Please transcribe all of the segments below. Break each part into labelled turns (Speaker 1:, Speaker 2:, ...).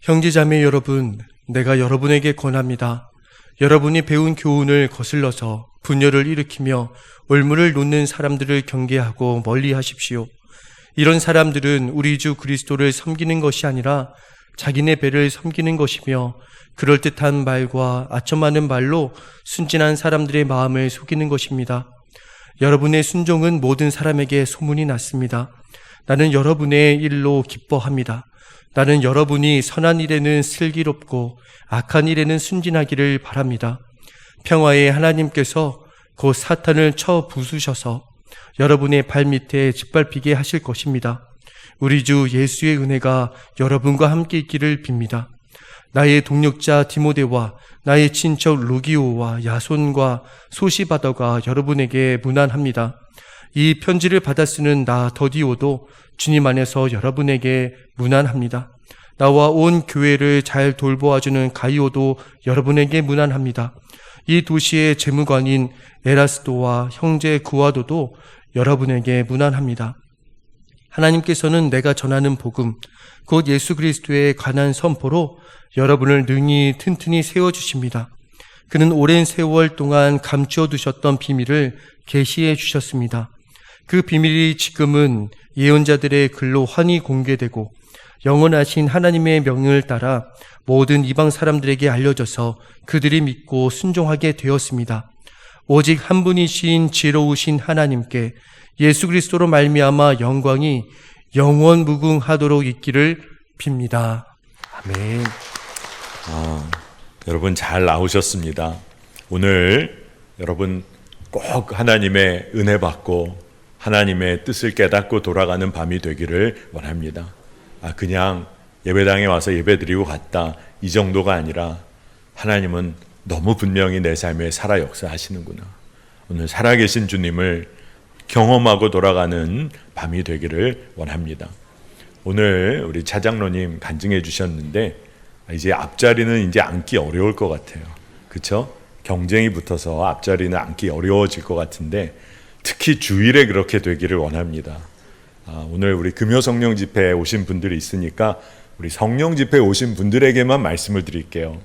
Speaker 1: 형제자매 여러분, 내가 여러분에게 권합니다. 여러분이 배운 교훈을 거슬러서 분열을 일으키며 올무를 놓는 사람들을 경계하고 멀리 하십시오. 이런 사람들은 우리 주 그리스도를 섬기는 것이 아니라 자기네 배를 섬기는 것이며 그럴듯한 말과 아첨하는 말로 순진한 사람들의 마음을 속이는 것입니다. 여러분의 순종은 모든 사람에게 소문이 났습니다. 나는 여러분의 일로 기뻐합니다. 나는 여러분이 선한 일에는 슬기롭고 악한 일에는 순진하기를 바랍니다. 평화의 하나님께서 곧 사탄을 쳐 부수셔서 여러분의 발밑에 짓밟히게 하실 것입니다. 우리 주 예수의 은혜가 여러분과 함께 있기를 빕니다. 나의 동력자 디모데와 나의 친척 루기오와 야손과 소시바더가 여러분에게 문안합니다. 이 편지를 받아 쓰는 나 더디오도 주님 안에서 여러분에게 문안합니다. 나와 온 교회를 잘 돌보아주는 가이오도 여러분에게 문안합니다. 이 도시의 재무관인 에라스도와 형제 구아도도 여러분에게 문안합니다. 하나님께서는 내가 전하는 복음, 곧 예수 그리스도에 관한 선포로 여러분을 능히 튼튼히 세워주십니다. 그는 오랜 세월 동안 감추어 두셨던 비밀을 계시해 주셨습니다. 그 비밀이 지금은 예언자들의 글로 환히 공개되고 영원하신 하나님의 명령을 따라 모든 이방 사람들에게 알려져서 그들이 믿고 순종하게 되었습니다. 오직 한 분이신 지혜로우신 하나님께 예수 그리스도로 말미암아 영광이 영원 무궁하도록 있기를 빕니다. 아멘.
Speaker 2: 여러분 잘 나오셨습니다. 오늘 여러분 꼭 하나님의 은혜 받고 하나님의 뜻을 깨닫고 돌아가는 밤이 되기를 원합니다. 그냥 예배당에 와서 예배드리고 갔다 이 정도가 아니라 하나님은 너무 분명히 내 삶에 살아 역사하시는구나. 오늘 살아계신 주님을 경험하고 돌아가는 밤이 되기를 원합니다. 오늘 우리 차장로님 간증해 주셨는데 이제 앞자리는 이제 앉기 어려울 것 같아요. 그렇죠? 경쟁이 붙어서 앞자리는 앉기 어려워질 것 같은데 특히 주일에 그렇게 되기를 원합니다. 오늘 우리 금요 성령 집회에 오신 분들이 있으니까 우리 성령 집회에 오신 분들에게만 말씀을 드릴게요.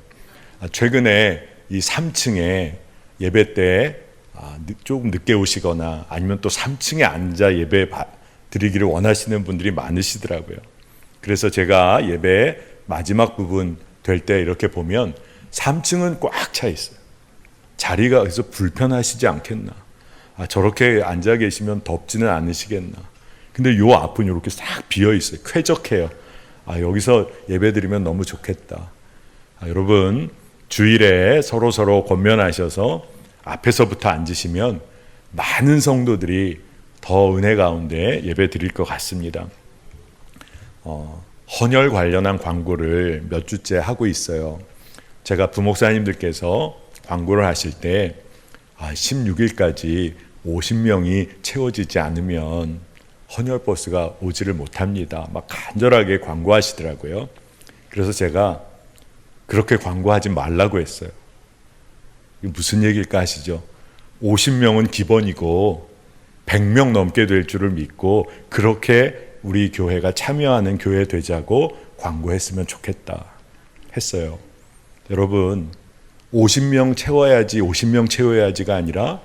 Speaker 2: 최근에 이 3층에 예배 때 조금 늦게 오시거나 아니면 또 3층에 앉아 예배 드리기를 원하시는 분들이 많으시더라고요. 그래서 제가 예배 마지막 부분 될 때 이렇게 보면 3층은 꽉 차 있어요. 자리가 그래서 불편하시지 않겠나. 저렇게 앉아 계시면 덥지는 않으시겠나. 근데 요 앞은 이렇게 싹 비어 있어요. 쾌적해요. 여기서 예배 드리면 너무 좋겠다. 여러분 주일에 서로 권면하셔서 앞에서부터 앉으시면 많은 성도들이 더 은혜 가운데 예배 드릴 것 같습니다. 헌혈 관련한 광고를 몇 주째 하고 있어요. 제가 부목사님들께서 광고를 하실 때 16일까지 50명이 채워지지 않으면 헌혈버스가 오지를 못합니다. 막 간절하게 광고하시더라고요. 그래서 제가 그렇게 광고하지 말라고 했어요. 이게 무슨 얘기일까 하시죠? 50명은 기본이고 100명 넘게 될 줄을 믿고 그렇게 우리 교회가 참여하는 교회 되자고 광고했으면 좋겠다 했어요. 여러분 50명 채워야지가 아니라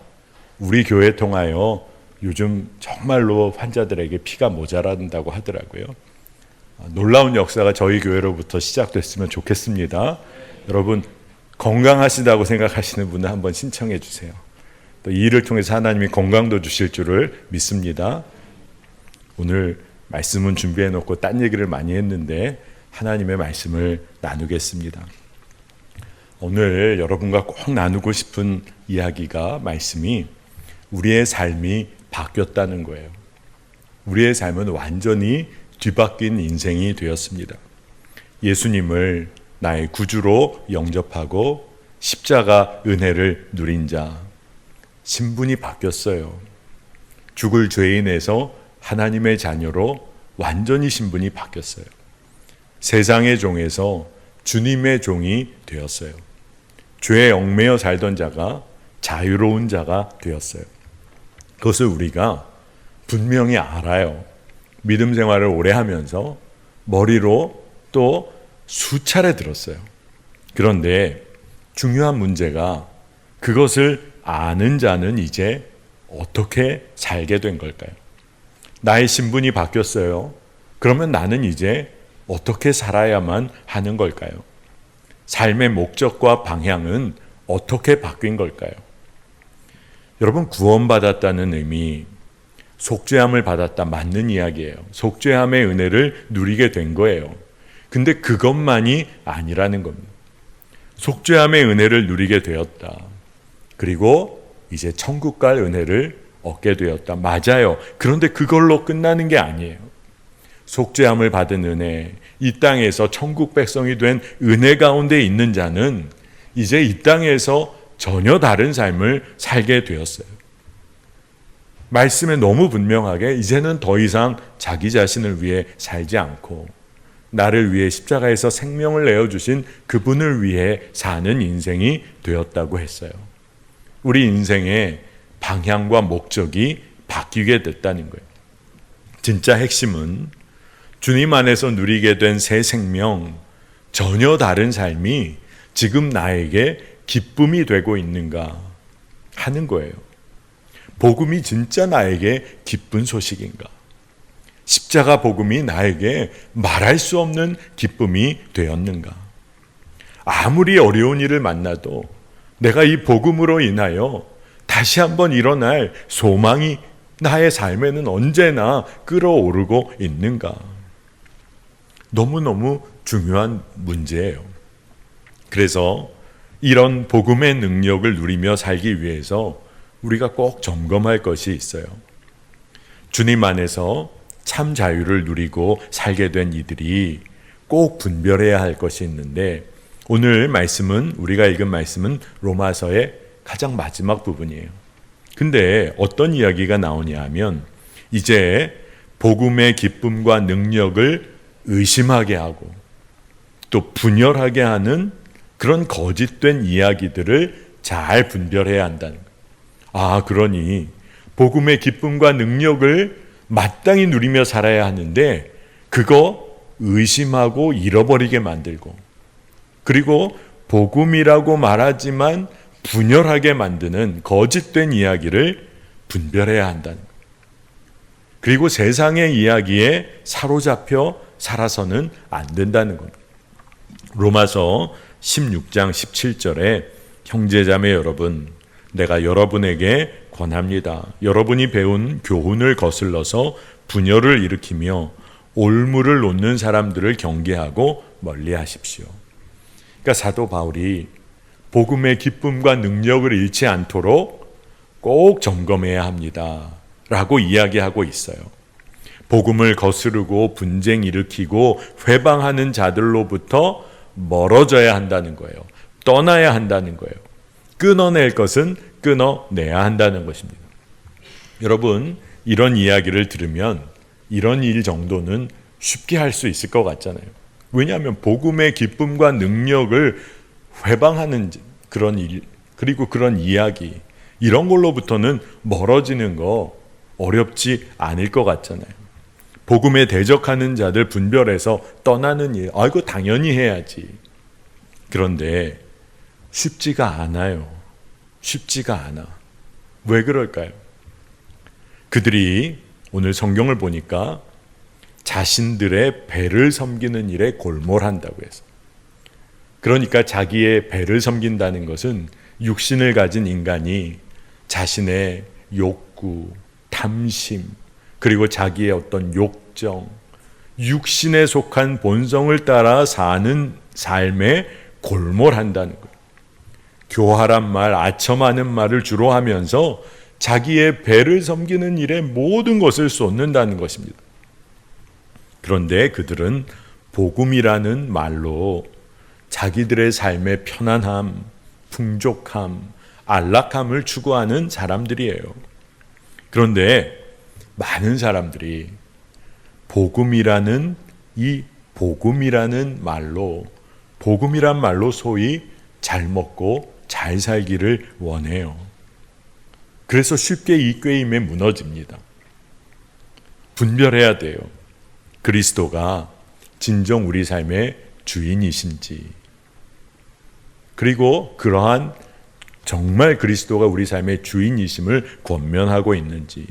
Speaker 2: 우리 교회 통하여 요즘 정말로 환자들에게 피가 모자란다고 하더라고요. 놀라운 역사가 저희 교회로부터 시작됐으면 좋겠습니다. 여러분 건강하시다고 생각하시는 분은 한번 신청해 주세요. 또 이 일을 통해서 하나님이 건강도 주실 줄을 믿습니다. 오늘 말씀은 준비해 놓고 딴 얘기를 많이 했는데 하나님의 말씀을 나누겠습니다. 오늘 여러분과 꼭 나누고 싶은 이야기가 말씀이 우리의 삶이 바뀌었다는 거예요. 우리의 삶은 완전히 뒤바뀐 인생이 되었습니다. 예수님을 나의 구주로 영접하고 십자가 은혜를 누린 자, 신분이 바뀌었어요. 죽을 죄인에서 하나님의 자녀로 완전히 신분이 바뀌었어요. 세상의 종에서 주님의 종이 되었어요. 죄에 얽매여 살던 자가 자유로운 자가 되었어요. 그것을 우리가 분명히 알아요. 믿음 생활을 오래 하면서 머리로 또 수차례 들었어요. 그런데 중요한 문제가 그것을 아는 자는 이제 어떻게 살게 된 걸까요? 나의 신분이 바뀌었어요. 그러면 나는 이제 어떻게 살아야만 하는 걸까요? 삶의 목적과 방향은 어떻게 바뀐 걸까요? 여러분, 구원받았다는 의미, 속죄함을 받았다, 맞는 이야기예요. 속죄함의 은혜를 누리게 된 거예요. 근데 그것만이 아니라는 겁니다. 속죄함의 은혜를 누리게 되었다. 그리고 이제 천국 갈 은혜를 얻게 되었다. 맞아요. 그런데 그걸로 끝나는 게 아니에요. 속죄함을 받은 은혜, 이 땅에서 천국 백성이 된 은혜 가운데 있는 자는 이제 이 땅에서 전혀 다른 삶을 살게 되었어요. 말씀에 너무 분명하게 이제는 더 이상 자기 자신을 위해 살지 않고 나를 위해 십자가에서 생명을 내어주신 그분을 위해 사는 인생이 되었다고 했어요. 우리 인생의 방향과 목적이 바뀌게 됐다는 거예요. 진짜 핵심은 주님 안에서 누리게 된 새 생명, 전혀 다른 삶이 지금 나에게 기쁨이 되고 있는가 하는 거예요. 복음이 진짜 나에게 기쁜 소식인가? 십자가 복음이 나에게 말할 수 없는 기쁨이 되었는가? 아무리 어려운 일을 만나도 내가 이 복음으로 인하여 다시 한번 일어날 소망이 나의 삶에는 언제나 끌어오르고 있는가? 너무너무 중요한 문제예요. 그래서 이런 복음의 능력을 누리며 살기 위해서 우리가 꼭 점검할 것이 있어요. 주님 안에서 참 자유를 누리고 살게 된 이들이 꼭 분별해야 할 것이 있는데, 오늘 말씀은, 우리가 읽은 말씀은 로마서의 가장 마지막 부분이에요. 근데 어떤 이야기가 나오냐 하면, 이제 복음의 기쁨과 능력을 의심하게 하고 또 분열하게 하는 그런 거짓된 이야기들을 잘 분별해야 한다는 거예요. 그러니 복음의 기쁨과 능력을 마땅히 누리며 살아야 하는데 그거 의심하고 잃어버리게 만들고, 그리고 복음이라고 말하지만 분열하게 만드는 거짓된 이야기를 분별해야 한다는 거예요. 그리고 세상의 이야기에 사로잡혀 살아서는 안 된다는 겁니다. 로마서 16장 17절에 형제자매 여러분, 내가 여러분에게 권합니다. 여러분이 배운 교훈을 거슬러서 분열을 일으키며 올무를 놓는 사람들을 경계하고 멀리하십시오. 그러니까 사도 바울이 복음의 기쁨과 능력을 잃지 않도록 꼭 점검해야 합니다 라고 이야기하고 있어요. 복음을 거스르고 분쟁 일으키고 회방하는 자들로부터 멀어져야 한다는 거예요. 떠나야 한다는 거예요. 끊어낼 것은 끊어내야 한다는 것입니다. 여러분, 이런 이야기를 들으면 이런 일 정도는 쉽게 할 수 있을 것 같잖아요. 왜냐하면 복음의 기쁨과 능력을 회방하는 그런 일, 그리고 그런 이야기, 이런 걸로부터는 멀어지는 거 어렵지 않을 것 같잖아요. 복음에 대적하는 자들 분별해서 떠나는 일, 이거 당연히 해야지. 그런데 쉽지가 않아요. 쉽지가 않아. 왜 그럴까요? 그들이 오늘 성경을 보니까 자신들의 배를 섬기는 일에 골몰한다고 해서, 그러니까 자기의 배를 섬긴다는 것은 육신을 가진 인간이 자신의 욕구, 탐심, 그리고 자기의 어떤 욕정, 육신에 속한 본성을 따라 사는 삶에 골몰한다는 거예요. 교활한 말, 아첨하는 말을 주로 하면서 자기의 배를 섬기는 일에 모든 것을 쏟는다는 것입니다. 그런데 그들은 복음이라는 말로 자기들의 삶의 편안함, 풍족함, 안락함을 추구하는 사람들이에요. 그런데 많은 사람들이 복음이라는 복음이란 말로 소위 잘 먹고 잘 살기를 원해요. 그래서 쉽게 이 꾀임에 무너집니다. 분별해야 돼요. 그리스도가 진정 우리 삶의 주인이신지, 그리고 그러한 정말 그리스도가 우리 삶의 주인이심을 권면하고 있는지,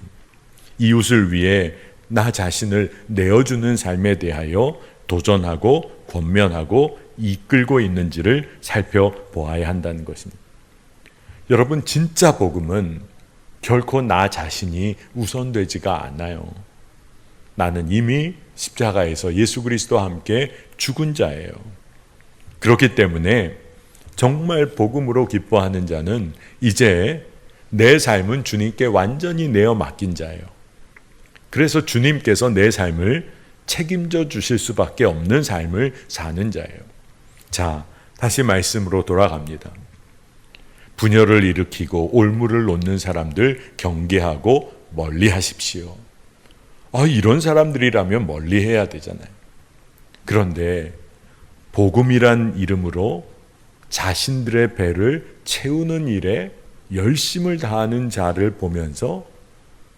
Speaker 2: 이웃을 위해 나 자신을 내어주는 삶에 대하여 도전하고 권면하고 이끌고 있는지를 살펴보아야 한다는 것입니다. 여러분, 진짜 복음은 결코 나 자신이 우선되지가 않아요. 나는 이미 십자가에서 예수 그리스도와 함께 죽은 자예요. 그렇기 때문에 정말 복음으로 기뻐하는 자는 이제 내 삶은 주님께 완전히 내어 맡긴 자예요. 그래서 주님께서 내 삶을 책임져 주실 수밖에 없는 삶을 사는 자예요. 자, 다시 말씀으로 돌아갑니다. 분열을 일으키고 올무를 놓는 사람들 경계하고 멀리 하십시오. 이런 사람들이라면 멀리 해야 되잖아요. 그런데 복음이란 이름으로 자신들의 배를 채우는 일에 열심을 다하는 자를 보면서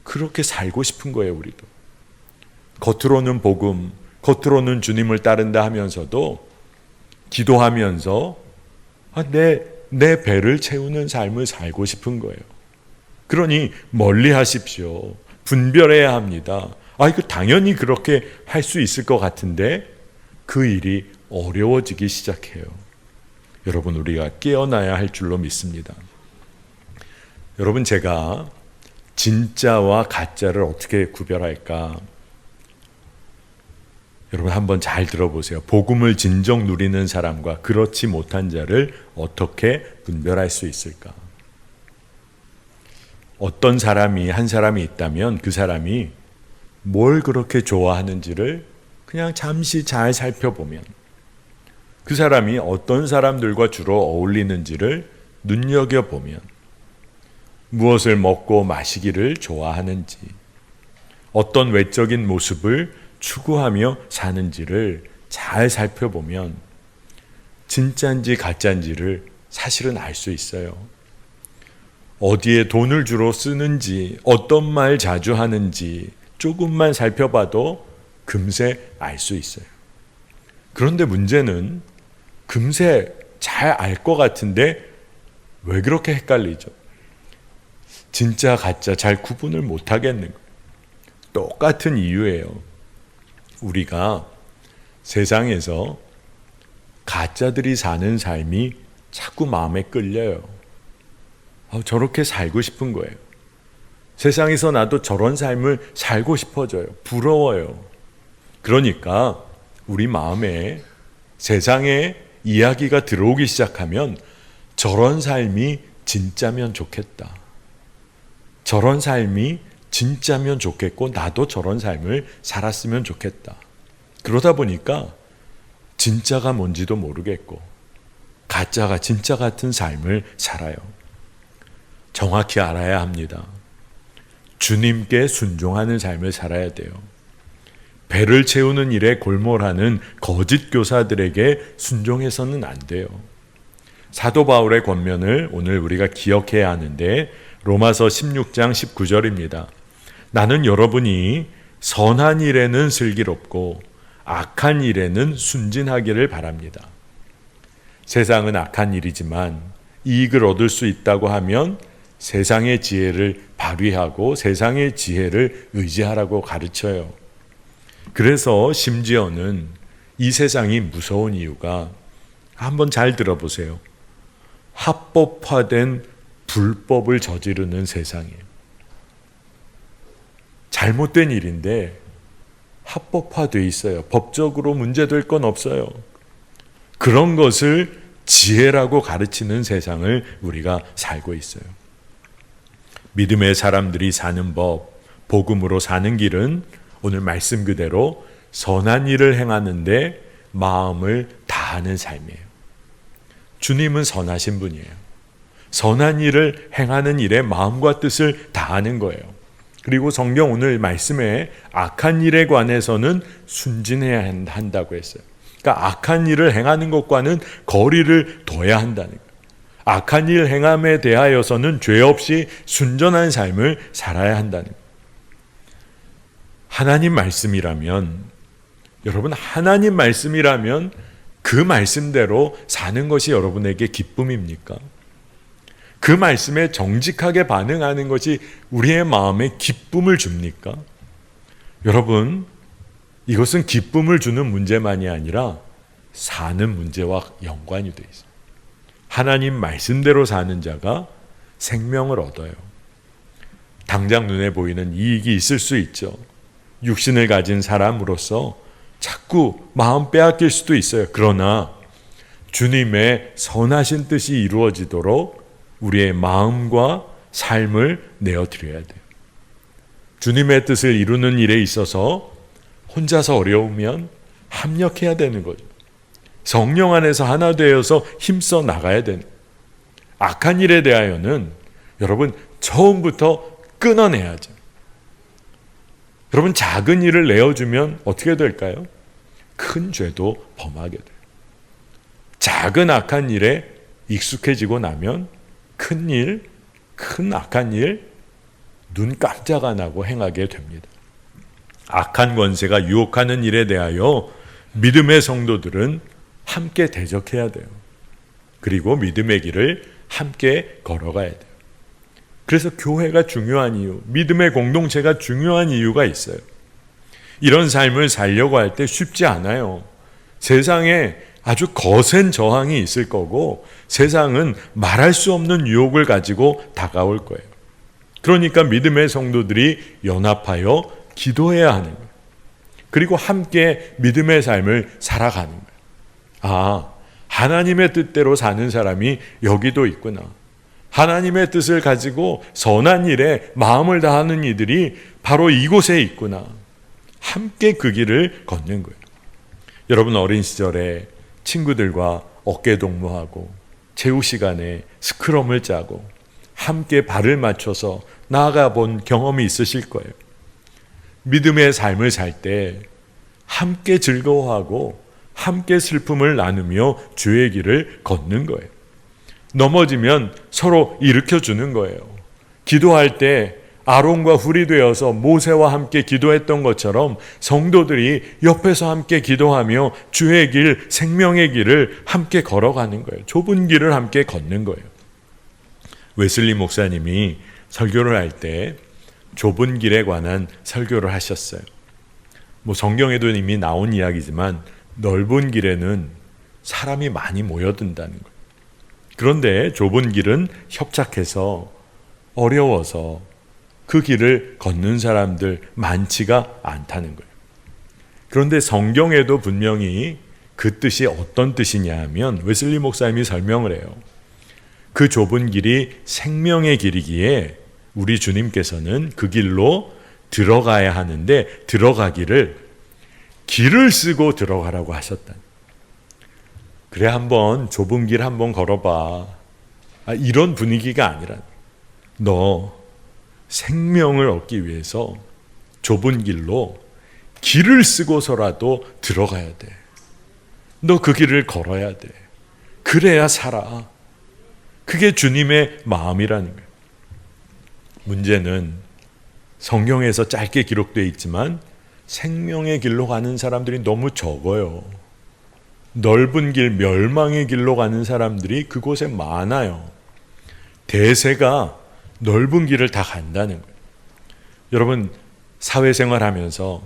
Speaker 2: 그렇게 살고 싶은 거예요, 우리도. 겉으로는 복음, 겉으로는 주님을 따른다 하면서도 기도하면서 내 배를 채우는 삶을 살고 싶은 거예요. 그러니 멀리 하십시오. 분별해야 합니다. 이거 당연히 그렇게 할 수 있을 것 같은데 그 일이 어려워지기 시작해요. 여러분, 우리가 깨어나야 할 줄로 믿습니다. 여러분, 제가 진짜와 가짜를 어떻게 구별할까? 여러분, 한번 잘 들어보세요. 복음을 진정 누리는 사람과 그렇지 못한 자를 어떻게 분별할 수 있을까? 어떤 사람이, 한 사람이 있다면 그 사람이 뭘 그렇게 좋아하는지를 그냥 잠시 잘 살펴보면, 그 사람이 어떤 사람들과 주로 어울리는지를 눈여겨보면, 무엇을 먹고 마시기를 좋아하는지, 어떤 외적인 모습을 추구하며 사는지를 잘 살펴보면 진짜인지 가짜인지를 사실은 알 수 있어요. 어디에 돈을 주로 쓰는지, 어떤 말 자주 하는지 조금만 살펴봐도 금세 알 수 있어요. 그런데 문제는 금세 잘 알 것 같은데 왜 그렇게 헷갈리죠? 진짜 가짜 잘 구분을 못 하겠는 거예요. 똑같은 이유예요. 우리가 세상에서 가짜들이 사는 삶이 자꾸 마음에 끌려요. 저렇게 살고 싶은 거예요. 세상에서 나도 저런 삶을 살고 싶어져요. 부러워요. 그러니까 우리 마음에 세상의 이야기가 들어오기 시작하면 저런 삶이 진짜면 좋겠다. 저런 삶이 진짜면 좋겠고 나도 저런 삶을 살았으면 좋겠다. 그러다 보니까 진짜가 뭔지도 모르겠고 가짜가 진짜 같은 삶을 살아요. 정확히 알아야 합니다. 주님께 순종하는 삶을 살아야 돼요. 배를 채우는 일에 골몰하는 거짓 교사들에게 순종해서는 안 돼요. 사도 바울의 권면을 오늘 우리가 기억해야 하는데 로마서 16장 19절입니다. 나는 여러분이 선한 일에는 슬기롭고 악한 일에는 순진하기를 바랍니다. 세상은 악한 일이지만 이익을 얻을 수 있다고 하면 세상의 지혜를 발휘하고 세상의 지혜를 의지하라고 가르쳐요. 그래서 심지어는 이 세상이 무서운 이유가, 한번 잘 들어보세요. 합법화된 불법을 저지르는 세상이에요. 잘못된 일인데 합법화되어 있어요. 법적으로 문제될 건 없어요. 그런 것을 지혜라고 가르치는 세상을 우리가 살고 있어요. 믿음의 사람들이 사는 법, 복음으로 사는 길은 오늘 말씀 그대로 선한 일을 행하는데 마음을 다하는 삶이에요. 주님은 선하신 분이에요. 선한 일을 행하는 일에 마음과 뜻을 다하는 거예요. 그리고 성경 오늘 말씀에 악한 일에 관해서는 순진해야 한다고 했어요. 그러니까 악한 일을 행하는 것과는 거리를 둬야 한다는 거예요. 악한 일 행함에 대하여서는 죄 없이 순전한 삶을 살아야 한다는 거예요. 하나님 말씀이라면, 여러분, 하나님 말씀이라면 그 말씀대로 사는 것이 여러분에게 기쁨입니까? 그 말씀에 정직하게 반응하는 것이 우리의 마음에 기쁨을 줍니까? 여러분, 이것은 기쁨을 주는 문제만이 아니라 사는 문제와 연관이 되어 있습니다. 하나님 말씀대로 사는 자가 생명을 얻어요. 당장 눈에 보이는 이익이 있을 수 있죠. 육신을 가진 사람으로서 자꾸 마음 빼앗길 수도 있어요. 그러나 주님의 선하신 뜻이 이루어지도록 우리의 마음과 삶을 내어드려야 돼요. 주님의 뜻을 이루는 일에 있어서 혼자서 어려우면 합력해야 되는 거죠. 성령 안에서 하나 되어서 힘써 나가야 되는 거예요. 악한 일에 대하여는 여러분 처음부터 끊어내야죠. 여러분 작은 일을 내어주면 어떻게 될까요? 큰 죄도 범하게 돼요. 작은 악한 일에 익숙해지고 나면 큰 일, 큰 악한 일, 눈 깜짝 안 하고 행하게 됩니다. 악한 권세가 유혹하는 일에 대하여 믿음의 성도들은 함께 대적해야 돼요. 그리고 믿음의 길을 함께 걸어가야 돼요. 그래서 교회가 중요한 이유, 믿음의 공동체가 중요한 이유가 있어요. 이런 삶을 살려고 할 때 쉽지 않아요. 세상에 아주 거센 저항이 있을 거고 세상은 말할 수 없는 유혹을 가지고 다가올 거예요. 그러니까 믿음의 성도들이 연합하여 기도해야 하는 거예요. 그리고 함께 믿음의 삶을 살아가는 거예요. 아, 하나님의 뜻대로 사는 사람이 여기도 있구나. 하나님의 뜻을 가지고 선한 일에 마음을 다하는 이들이 바로 이곳에 있구나. 함께 그 길을 걷는 거예요. 여러분 어린 시절에 친구들과 어깨동무하고 체육 시간에 스크럼을 짜고 함께 발을 맞춰서 나아가 본 경험이 있으실 거예요. 믿음의 삶을 살 때 함께 즐거워하고 함께 슬픔을 나누며 주의 길을 걷는 거예요. 넘어지면 서로 일으켜주는 거예요. 기도할 때 아론과 훌이 되어서 모세와 함께 기도했던 것처럼 성도들이 옆에서 함께 기도하며 주의 길, 생명의 길을 함께 걸어가는 거예요. 좁은 길을 함께 걷는 거예요. 웨슬리 목사님이 설교를 할 때 좁은 길에 관한 설교를 하셨어요. 성경에도 이미 나온 이야기지만 넓은 길에는 사람이 많이 모여든다는 거예요. 그런데 좁은 길은 협착해서 어려워서 그 길을 걷는 사람들 많지가 않다는 거예요. 그런데 성경에도 분명히 그 뜻이 어떤 뜻이냐 하면 웨슬리 목사님이 설명을 해요. 그 좁은 길이 생명의 길이기에 우리 주님께서는 그 길로 들어가야 하는데 들어가기를 길을 쓰고 들어가라고 하셨다. 그래 한번 좁은 길 한번 걸어봐. 이런 분위기가 아니라 너 생명을 얻기 위해서 좁은 길로 길을 쓰고서라도 들어가야 돼. 너 그 길을 걸어야 돼. 그래야 살아. 그게 주님의 마음이라는 거예요. 문제는 성경에서 짧게 기록되어 있지만 생명의 길로 가는 사람들이 너무 적어요. 넓은 길, 멸망의 길로 가는 사람들이 그곳에 많아요. 대세가 넓은 길을 다 간다는 거예요. 여러분 사회생활 하면서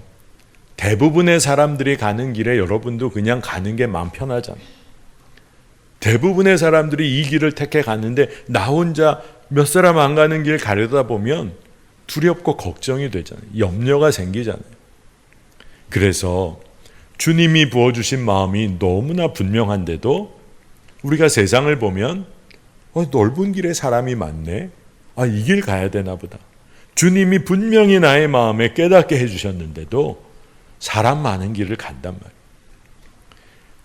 Speaker 2: 대부분의 사람들이 가는 길에 여러분도 그냥 가는 게 마음 편하잖아요. 대부분의 사람들이 이 길을 택해 갔는데 나 혼자 몇 사람 안 가는 길 가려다 보면 두렵고 걱정이 되잖아요. 염려가 생기잖아요. 그래서 주님이 부어주신 마음이 너무나 분명한데도 우리가 세상을 보면 넓은 길에 사람이 많네. 이 길 가야 되나 보다. 주님이 분명히 나의 마음에 깨닫게 해주셨는데도 사람 많은 길을 간단 말이에요.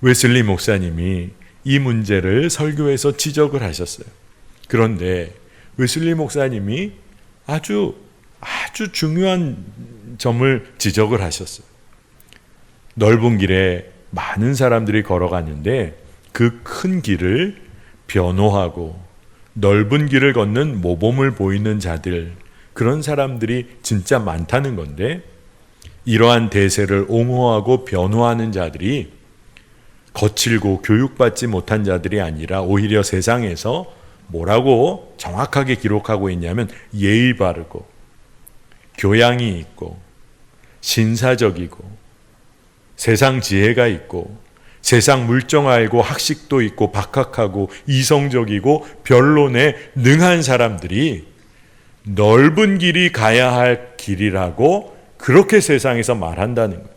Speaker 2: 웨슬리 목사님이 이 문제를 설교에서 지적을 하셨어요. 그런데 웨슬리 목사님이 아주 중요한 점을 지적을 하셨어요. 넓은 길에 많은 사람들이 걸어가는데 그 큰 길을 변호하고 넓은 길을 걷는 모범을 보이는 자들, 그런 사람들이 진짜 많다는 건데 이러한 대세를 옹호하고 변호하는 자들이 거칠고 교육받지 못한 자들이 아니라 오히려 세상에서 뭐라고 정확하게 기록하고 있냐면 예의 바르고 교양이 있고 신사적이고 세상 지혜가 있고 세상 물정 알고 학식도 있고 박학하고 이성적이고 변론에 능한 사람들이 넓은 길이 가야 할 길이라고 그렇게 세상에서 말한다는 거예요.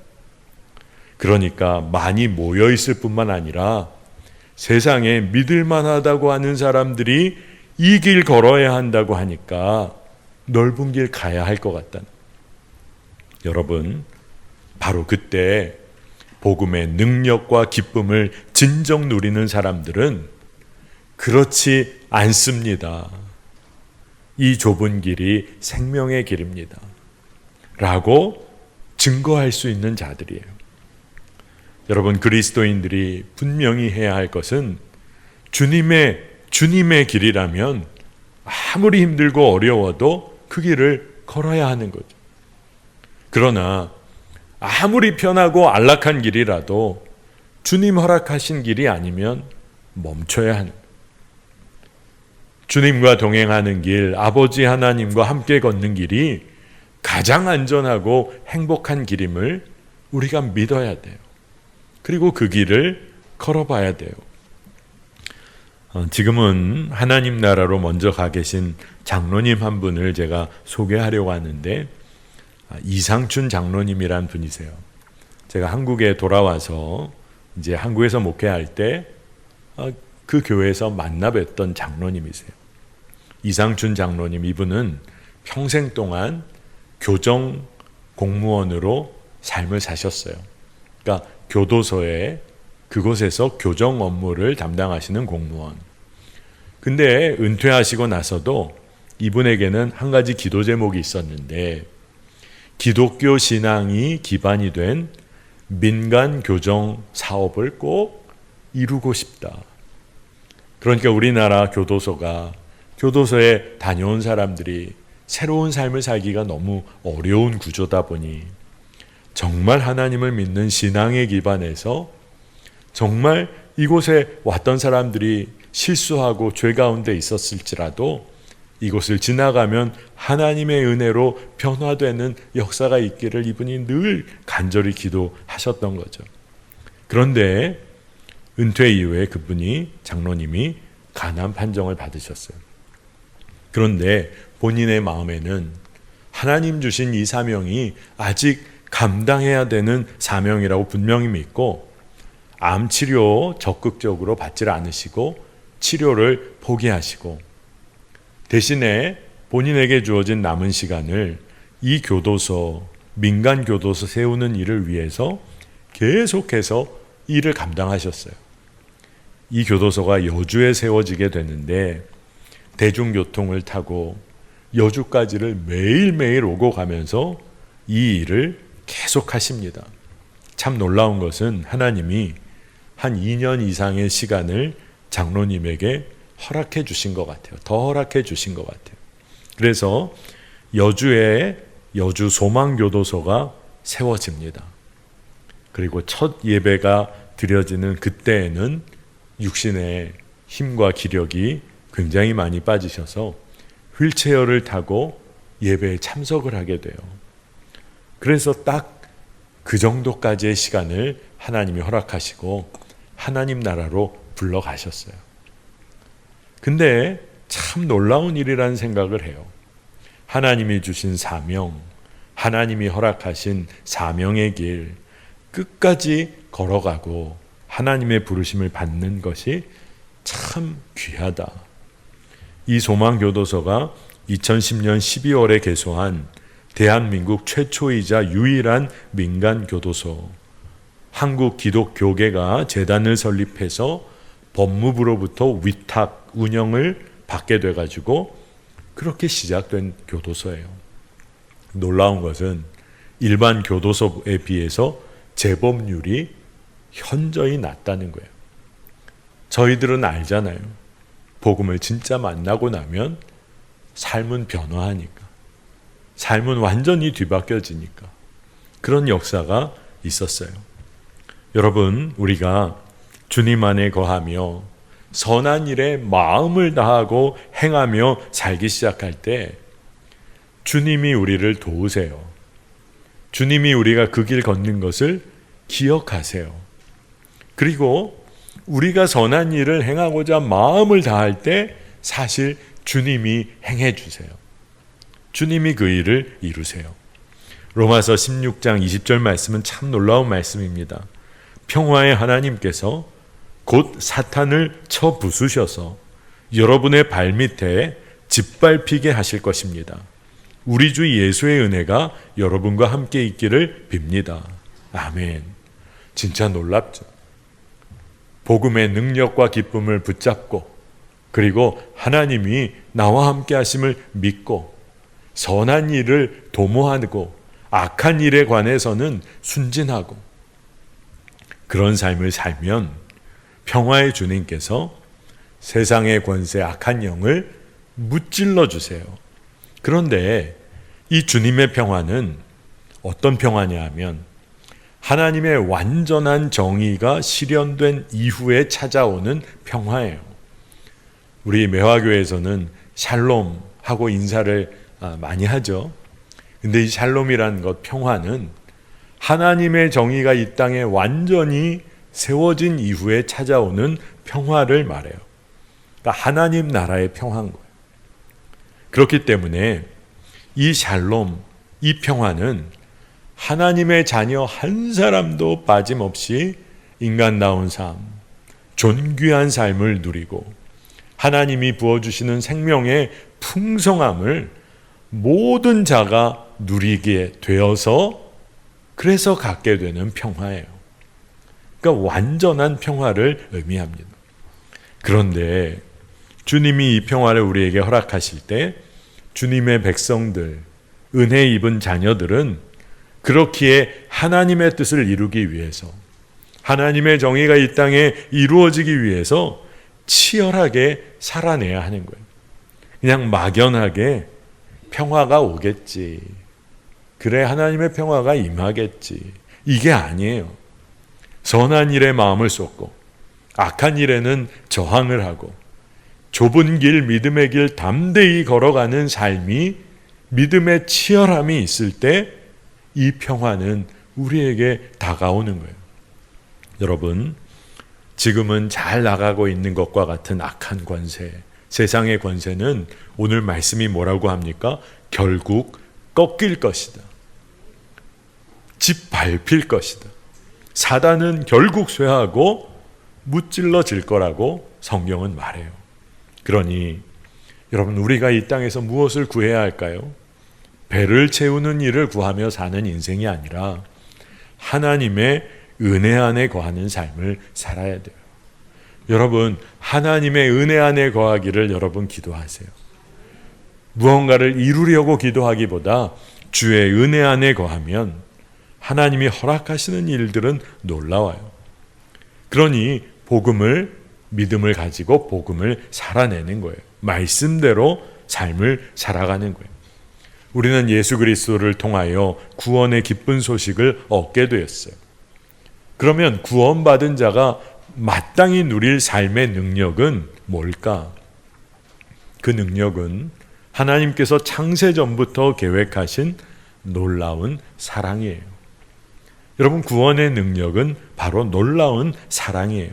Speaker 2: 그러니까 많이 모여 있을 뿐만 아니라 세상에 믿을 만하다고 하는 사람들이 이 길 걸어야 한다고 하니까 넓은 길 가야 할 것 같다는 거예요. 여러분, 바로 그때 복음의 능력과 기쁨을 진정 누리는 사람들은 그렇지 않습니다. 이 좁은 길이 생명의 길입니다. 라고 증거할 수 있는 자들이에요. 여러분, 그리스도인들이 분명히 해야 할 것은 주님의 길이라면 아무리 힘들고 어려워도 그 길을 걸어야 하는 거죠. 그러나 아무리 편하고 안락한 길이라도 주님 허락하신 길이 아니면 멈춰야 하는 거예요. 주님과 동행하는 길, 아버지 하나님과 함께 걷는 길이 가장 안전하고 행복한 길임을 우리가 믿어야 돼요. 그리고 그 길을 걸어봐야 돼요. 지금은 하나님 나라로 먼저 가 계신 장로님 한 분을 제가 소개하려고 하는데, 이상춘 장로님이란 분이세요. 제가 한국에 돌아와서 이제 한국에서 목회할 때 그 교회에서 만나 뵀던 장로님이세요. 이상춘 장로님, 이분은 평생 동안 교정 공무원으로 삶을 사셨어요. 그러니까 교도소에 그곳에서 교정 업무를 담당하시는 공무원. 근데 은퇴하시고 나서도 이분에게는 한 가지 기도 제목이 있었는데, 기독교 신앙이 기반이 된 민간 교정 사업을 꼭 이루고 싶다. 그러니까 우리나라 교도소에 다녀온 사람들이 새로운 삶을 살기가 너무 어려운 구조다 보니 정말 하나님을 믿는 신앙에 기반해서 정말 이곳에 왔던 사람들이 실수하고 죄 가운데 있었을지라도 이곳을 지나가면 하나님의 은혜로 변화되는 역사가 있기를 이분이 늘 간절히 기도하셨던 거죠. 그런데 은퇴 이후에 그분이, 장로님이 간암 판정을 받으셨어요. 그런데 본인의 마음에는 하나님 주신 이 사명이 아직 감당해야 되는 사명이라고 분명히 믿고 암 치료 적극적으로 받지 않으시고 치료를 포기하시고 대신에 본인에게 주어진 남은 시간을 이 교도소, 민간 교도소 세우는 일을 위해서 계속해서 일을 감당하셨어요. 이 교도소가 여주에 세워지게 되는데 대중교통을 타고 여주까지를 매일매일 오고 가면서 이 일을 계속 하십니다. 참 놀라운 것은 하나님이 한 2년 이상의 시간을 장로님에게 허락해 주신 것 같아요. 더 허락해 주신 것 같아요. 그래서 여주에 여주 소망교도소가 세워집니다. 그리고 첫 예배가 드려지는 그때에는 육신의 힘과 기력이 굉장히 많이 빠지셔서 휠체어를 타고 예배에 참석을 하게 돼요. 그래서 딱 그 정도까지의 시간을 하나님이 허락하시고 하나님 나라로 불러가셨어요. 근데 참 놀라운 일이라는 생각을 해요. 하나님이 주신 사명, 하나님이 허락하신 사명의 길 끝까지 걸어가고 하나님의 부르심을 받는 것이 참 귀하다. 이 소망교도소가 2010년 12월에 개소한 대한민국 최초이자 유일한 민간교도소, 한국기독교계가 재단을 설립해서 법무부로부터 위탁 운영을 받게 돼가지고 그렇게 시작된 교도소예요. 놀라운 것은 일반 교도소에 비해서 재범률이 현저히 낮다는 거예요. 저희들은 알잖아요. 복음을 진짜 만나고 나면 삶은 변화하니까. 삶은 완전히 뒤바뀌어지니까. 그런 역사가 있었어요. 여러분, 우리가 주님 안에 거하며 선한 일에 마음을 다하고 행하며 살기 시작할 때 주님이 우리를 도우세요. 주님이 우리가 그 길 걷는 것을 기억하세요. 그리고 우리가 선한 일을 행하고자 마음을 다할 때 사실 주님이 행해 주세요. 주님이 그 일을 이루세요. 로마서 16장 20절 말씀은 참 놀라운 말씀입니다. 평화의 하나님께서 곧 사탄을 쳐 부수셔서 여러분의 발밑에 짓밟히게 하실 것입니다. 우리 주 예수의 은혜가 여러분과 함께 있기를 빕니다. 아멘. 진짜 놀랍죠. 복음의 능력과 기쁨을 붙잡고 그리고 하나님이 나와 함께 하심을 믿고 선한 일을 도모하고 악한 일에 관해서는 순진하고 그런 삶을 살면 평화의 주님께서 세상의 권세 악한 영을 무찔러 주세요. 그런데 이 주님의 평화는 어떤 평화냐 하면 하나님의 완전한 정의가 실현된 이후에 찾아오는 평화예요. 우리 매화교회에서는 샬롬 하고 인사를 많이 하죠. 근데 이 샬롬이라는 것, 평화는 하나님의 정의가 이 땅에 완전히 세워진 이후에 찾아오는 평화를 말해요. 그러니까 하나님 나라의 평화인 거예요. 그렇기 때문에 이 샬롬, 이 평화는 하나님의 자녀 한 사람도 빠짐없이 인간다운 삶, 존귀한 삶을 누리고 하나님이 부어주시는 생명의 풍성함을 모든 자가 누리게 되어서 그래서 갖게 되는 평화예요. 그러니까 완전한 평화를 의미합니다. 그런데 주님이 이 평화를 우리에게 허락하실 때 주님의 백성들, 은혜 입은 자녀들은 그렇기에 하나님의 뜻을 이루기 위해서 하나님의 정의가 이 땅에 이루어지기 위해서 치열하게 살아내야 하는 거예요. 그냥 막연하게 평화가 오겠지. 그래 하나님의 평화가 임하겠지. 이게 아니에요. 선한 일에 마음을 쏟고 악한 일에는 저항을 하고 좁은 길, 믿음의 길 담대히 걸어가는 삶이 믿음의 치열함이 있을 때 이 평화는 우리에게 다가오는 거예요. 여러분, 지금은 잘 나가고 있는 것과 같은 악한 권세, 세상의 권세는 오늘 말씀이 뭐라고 합니까? 결국 꺾일 것이다. 짓밟힐 것이다. 사단은 결국 쇠하고 무찔러질 거라고 성경은 말해요. 그러니 여러분, 우리가 이 땅에서 무엇을 구해야 할까요? 배를 채우는 일을 구하며 사는 인생이 아니라 하나님의 은혜 안에 거하는 삶을 살아야 돼요. 여러분, 하나님의 은혜 안에 거하기를 여러분 기도하세요. 무언가를 이루려고 기도하기보다 주의 은혜 안에 거하면 하나님이 허락하시는 일들은 놀라워요. 그러니 복음을, 믿음을 가지고 복음을 살아내는 거예요. 말씀대로 삶을 살아가는 거예요. 우리는 예수 그리스도를 통하여 구원의 기쁜 소식을 얻게 되었어요. 그러면 구원받은 자가 마땅히 누릴 삶의 능력은 뭘까? 그 능력은 하나님께서 창세 전부터 계획하신 놀라운 사랑이에요. 여러분, 구원의 능력은 바로 놀라운 사랑이에요.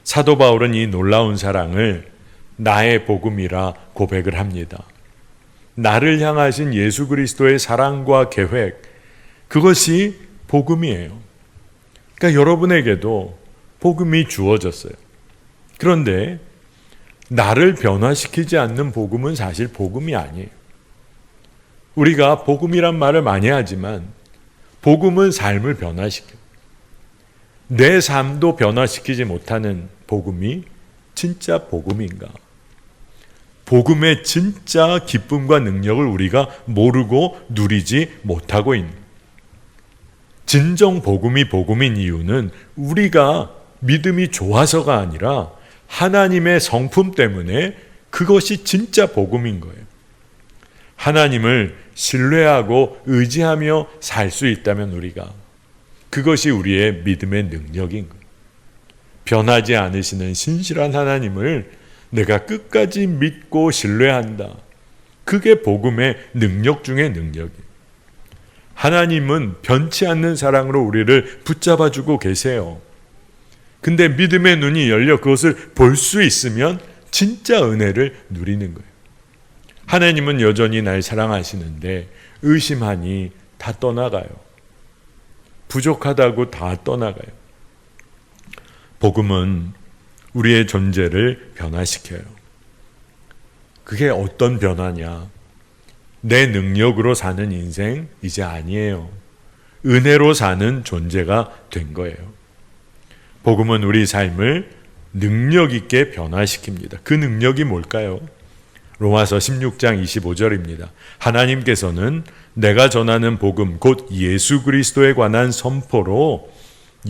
Speaker 2: 사도 바울은 이 놀라운 사랑을 나의 복음이라 고백을 합니다. 나를 향하신 예수 그리스도의 사랑과 계획, 그것이 복음이에요. 그러니까 여러분에게도 복음이 주어졌어요. 그런데 나를 변화시키지 않는 복음은 사실 복음이 아니에요. 우리가 복음이란 말을 많이 하지만 복음은 삶을 변화시켜요. 내 삶도 변화시키지 못하는 복음이 진짜 복음인가? 복음의 진짜 기쁨과 능력을 우리가 모르고 누리지 못하고 있는, 진정 복음이 복음인 이유는 우리가 믿음이 좋아서가 아니라 하나님의 성품 때문에 그것이 진짜 복음인 거예요. 하나님을 신뢰하고 의지하며 살 수 있다면 우리가, 그것이 우리의 믿음의 능력인 거예요. 변하지 않으시는 신실한 하나님을 내가 끝까지 믿고 신뢰한다. 그게 복음의 능력 중의 능력이에요. 하나님은 변치 않는 사랑으로 우리를 붙잡아주고 계세요. 근데 믿음의 눈이 열려 그것을 볼 수 있으면 진짜 은혜를 누리는 거예요. 하나님은 여전히 날 사랑하시는데 의심하니 다 떠나가요. 부족하다고 다 떠나가요. 복음은 우리의 존재를 변화시켜요. 그게 어떤 변화냐? 내 능력으로 사는 인생 이제 아니에요. 은혜로 사는 존재가 된 거예요. 복음은 우리 삶을 능력 있게 변화시킵니다. 그 능력이 뭘까요? 로마서 16장 25절입니다. 하나님께서는 내가 전하는 복음 곧 예수 그리스도에 관한 선포로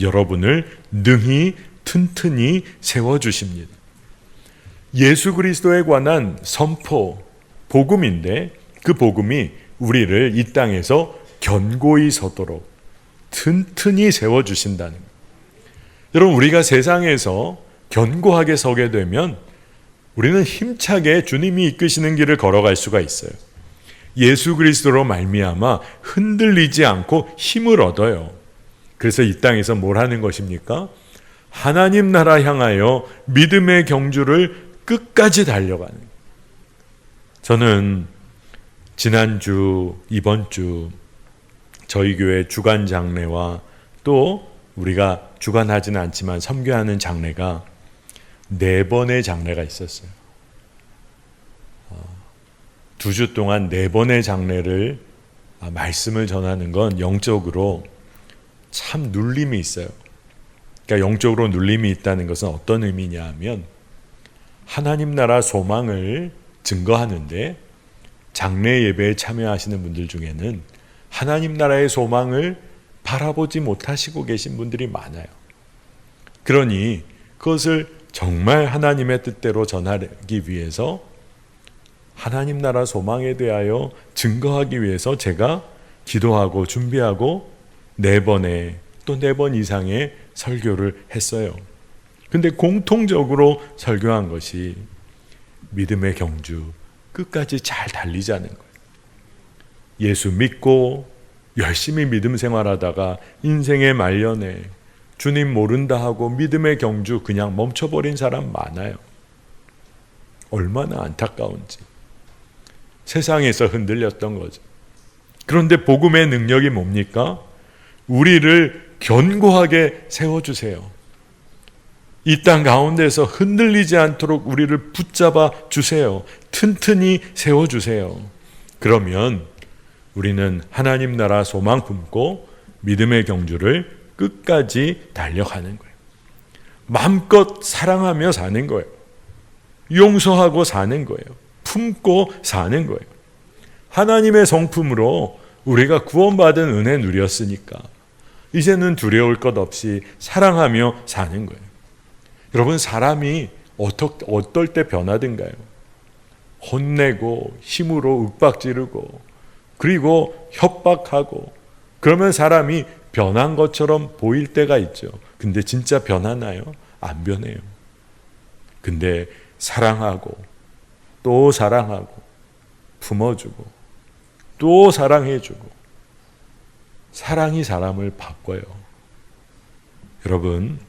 Speaker 2: 여러분을 능히 튼튼히 세워주십니다. 예수 그리스도에 관한 선포, 복음인데 그 복음이 우리를 이 땅에서 견고히 서도록 튼튼히 세워주신다는 거예요. 여러분, 우리가 세상에서 견고하게 서게 되면 우리는 힘차게 주님이 이끄시는 길을 걸어갈 수가 있어요. 예수 그리스도로 말미암아 흔들리지 않고 힘을 얻어요. 그래서 이 땅에서 뭘 하는 것입니까? 하나님 나라 향하여 믿음의 경주를 끝까지 달려가는 거예요. 저는 지난주, 이번 주 저희 교회 주간 장례와 또 우리가 주관하지는 않지만 섬교하는 장례가 4번의 장례가 있었어요. 2주 동안 4번의 장례를 말씀을 전하는 건 영적으로 참 눌림이 있어요. 그러니까 영적으로 눌림이 있다는 것은 어떤 의미냐 하면 하나님 나라 소망을 증거하는데 장례 예배에 참여하시는 분들 중에는 하나님 나라의 소망을 바라보지 못하시고 계신 분들이 많아요. 그러니 그것을 정말 하나님의 뜻대로 전하기 위해서 하나님 나라 소망에 대하여 증거하기 위해서 제가 기도하고 준비하고 4번에 또 4번 이상의 설교를 했어요. 근데 공통적으로 설교한 것이 믿음의 경주 끝까지 잘 달리자는 거예요. 예수 믿고 열심히 믿음 생활하다가 인생의 말년에 주님 모른다 하고 믿음의 경주 그냥 멈춰버린 사람 많아요. 얼마나 안타까운지. 세상에서 흔들렸던 거죠. 그런데 복음의 능력이 뭡니까? 우리를 견고하게 세워주세요. 이 땅 가운데서 흔들리지 않도록 우리를 붙잡아 주세요. 튼튼히 세워주세요. 그러면 우리는 하나님 나라 소망 품고 믿음의 경주를 끝까지 달려가는 거예요. 마음껏 사랑하며 사는 거예요. 용서하고 사는 거예요. 품고 사는 거예요. 하나님의 성품으로 우리가 구원받은 은혜 누렸으니까 이제는 두려울 것 없이 사랑하며 사는 거예요. 여러분, 사람이 어떨 때 변하든가요? 혼내고 힘으로 윽박지르고 그리고 협박하고 그러면 사람이 변한 것처럼 보일 때가 있죠. 근데 진짜 변하나요? 안 변해요. 근데 사랑하고 또 사랑하고 품어주고 또 사랑해주고 사랑이 사람을 바꿔요. 여러분,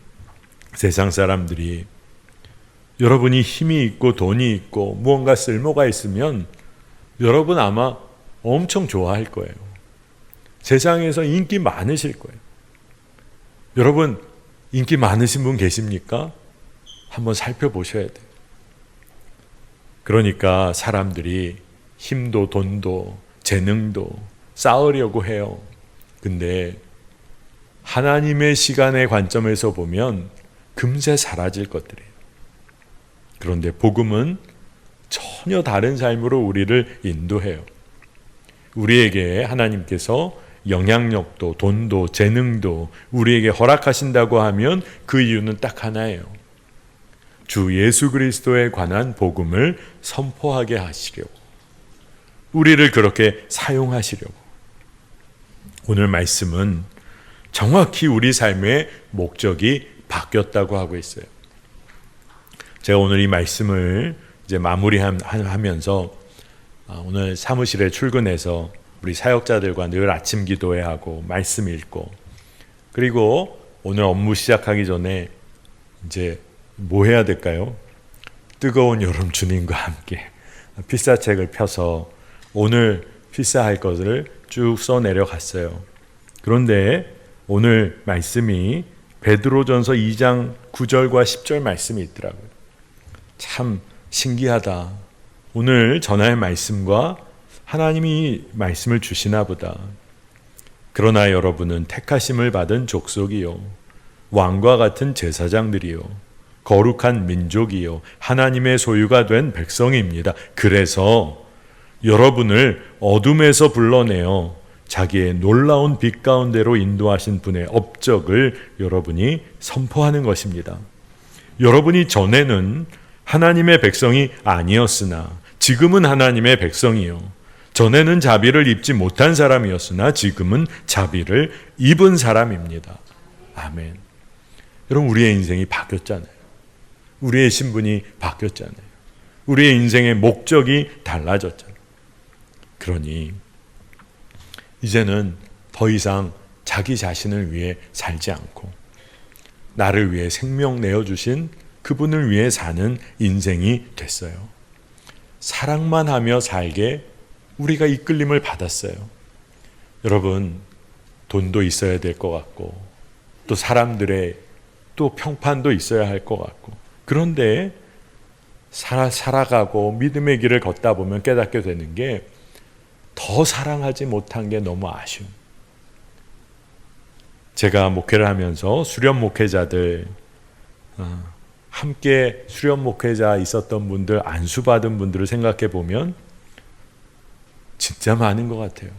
Speaker 2: 세상 사람들이 여러분이 힘이 있고 돈이 있고 무언가 쓸모가 있으면 여러분 아마 엄청 좋아할 거예요. 세상에서 인기 많으실 거예요. 여러분, 인기 많으신 분 계십니까? 한번 살펴보셔야 돼요. 그러니까 사람들이 힘도 돈도 재능도 쌓으려고 해요. 근데 하나님의 시간의 관점에서 보면 금세 사라질 것들이에요. 그런데 복음은 전혀 다른 삶으로 우리를 인도해요. 우리에게 하나님께서 영향력도 돈도 재능도 우리에게 허락하신다고 하면 그 이유는 딱 하나예요. 주 예수 그리스도에 관한 복음을 선포하게 하시려고, 우리를 그렇게 사용하시려고. 오늘 말씀은 정확히 우리 삶의 목적이 바뀌었다고 하고 있어요. 제가 오늘 이 말씀을 이제 마무리하면서 오늘 사무실에 출근해서 우리 사역자들과 늘 아침 기도회 하고 말씀 읽고, 그리고 오늘 업무 시작하기 전에 이제 뭐 해야 될까요? 뜨거운 여름 주님과 함께 피사책을 펴서 오늘 피사할 것을 쭉 써내려 갔어요. 그런데 오늘 말씀이 베드로전서 2장 9절과 10절 말씀이 있더라고요. 참 신기하다. 오늘 전할 말씀과 하나님이 말씀을 주시나 보다. 그러나 여러분은 택하심을 받은 족속이요, 왕과 같은 제사장들이요, 거룩한 민족이요, 하나님의 소유가 된 백성입니다. 그래서 여러분을 어둠에서 불러내어 자기의 놀라운 빛 가운데로 인도하신 분의 업적을 여러분이 선포하는 것입니다. 여러분이 전에는 하나님의 백성이 아니었으나 지금은 하나님의 백성이요, 전에는 자비를 입지 못한 사람이었으나 지금은 자비를 입은 사람입니다. 아멘. 여러분, 우리의 인생이 바뀌었잖아요. 우리의 신분이 바뀌었잖아요. 우리의 인생의 목적이 달라졌잖아요. 그러니 이제는 더 이상 자기 자신을 위해 살지 않고 나를 위해 생명 내어주신 그분을 위해 사는 인생이 됐어요. 사랑만 하며 살게 우리가 이끌림을 받았어요. 여러분, 돈도 있어야 될 것 같고 또 사람들의 또 평판도 있어야 할 것 같고, 그런데 살아가고 믿음의 길을 걷다 보면 깨닫게 되는 게 더 사랑하지 못한 게 너무 아쉬움. 제가 목회를 하면서 수련 목회자들, 함께 수련 목회자 있었던 분들, 안수받은 분들을 생각해 보면 진짜 많은 것 같아요.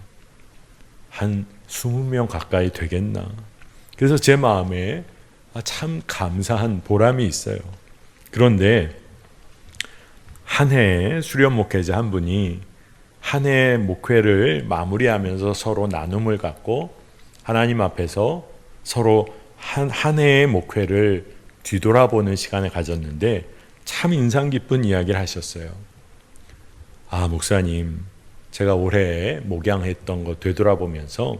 Speaker 2: 한 20명 가까이 되겠나. 그래서 제 마음에 참 감사한 보람이 있어요. 그런데 한 해에 수련 목회자 한 분이 한 해의 목회를 마무리하면서 서로 나눔을 갖고 하나님 앞에서 서로 한 해의 목회를 뒤돌아보는 시간을 가졌는데 참 인상 깊은 이야기를 하셨어요. 목사님, 제가 올해 목양했던 거 되돌아보면서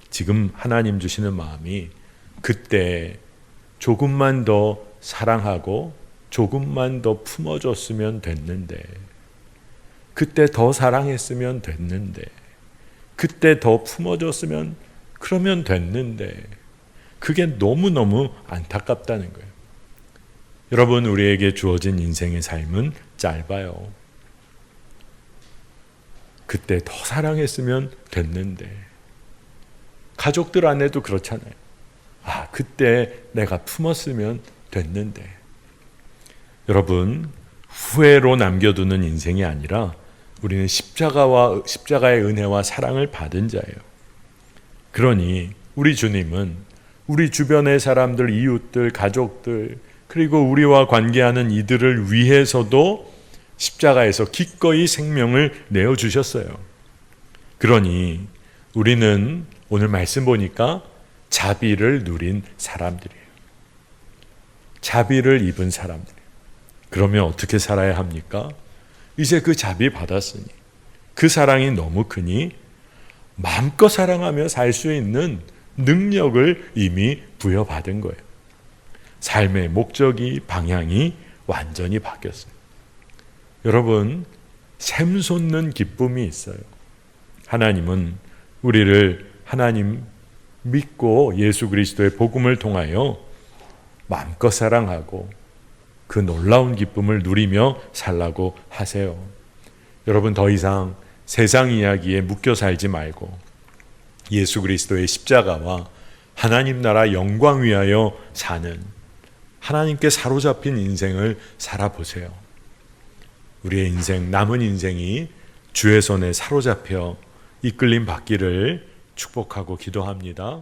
Speaker 2: 지금 하나님 주시는 마음이 그때 조금만 더 사랑하고 조금만 더 품어줬으면 됐는데, 그때 더 사랑했으면 됐는데, 그때 더 품어줬으면 그러면 됐는데, 그게 너무너무 안타깝다는 거예요. 여러분, 우리에게 주어진 인생의 삶은 짧아요. 그때 더 사랑했으면 됐는데, 가족들 안에도 그렇잖아요. 그때 내가 품었으면 됐는데. 여러분, 후회로 남겨두는 인생이 아니라 우리는 십자가의 은혜와 사랑을 받은 자예요. 그러니 우리 주님은 우리 주변의 사람들, 이웃들, 가족들, 그리고 우리와 관계하는 이들을 위해서도 십자가에서 기꺼이 생명을 내어주셨어요. 그러니 우리는 오늘 말씀 보니까 자비를 누린 사람들이에요. 자비를 입은 사람들이에요. 그러면 어떻게 살아야 합니까? 이제 그 자비 받았으니, 그 사랑이 너무 크니 마음껏 사랑하며 살 수 있는 능력을 이미 부여받은 거예요. 삶의 목적이, 방향이 완전히 바뀌었어요. 여러분, 샘솟는 기쁨이 있어요. 하나님은 우리를 하나님 믿고 예수 그리스도의 복음을 통하여 마음껏 사랑하고 그 놀라운 기쁨을 누리며 살라고 하세요. 여러분, 더 이상 세상 이야기에 묶여 살지 말고 예수 그리스도의 십자가와 하나님 나라 영광 위하여 사는, 하나님께 사로잡힌 인생을 살아보세요. 우리의 인생, 남은 인생이 주의 손에 사로잡혀 이끌림 받기를 축복하고 기도합니다.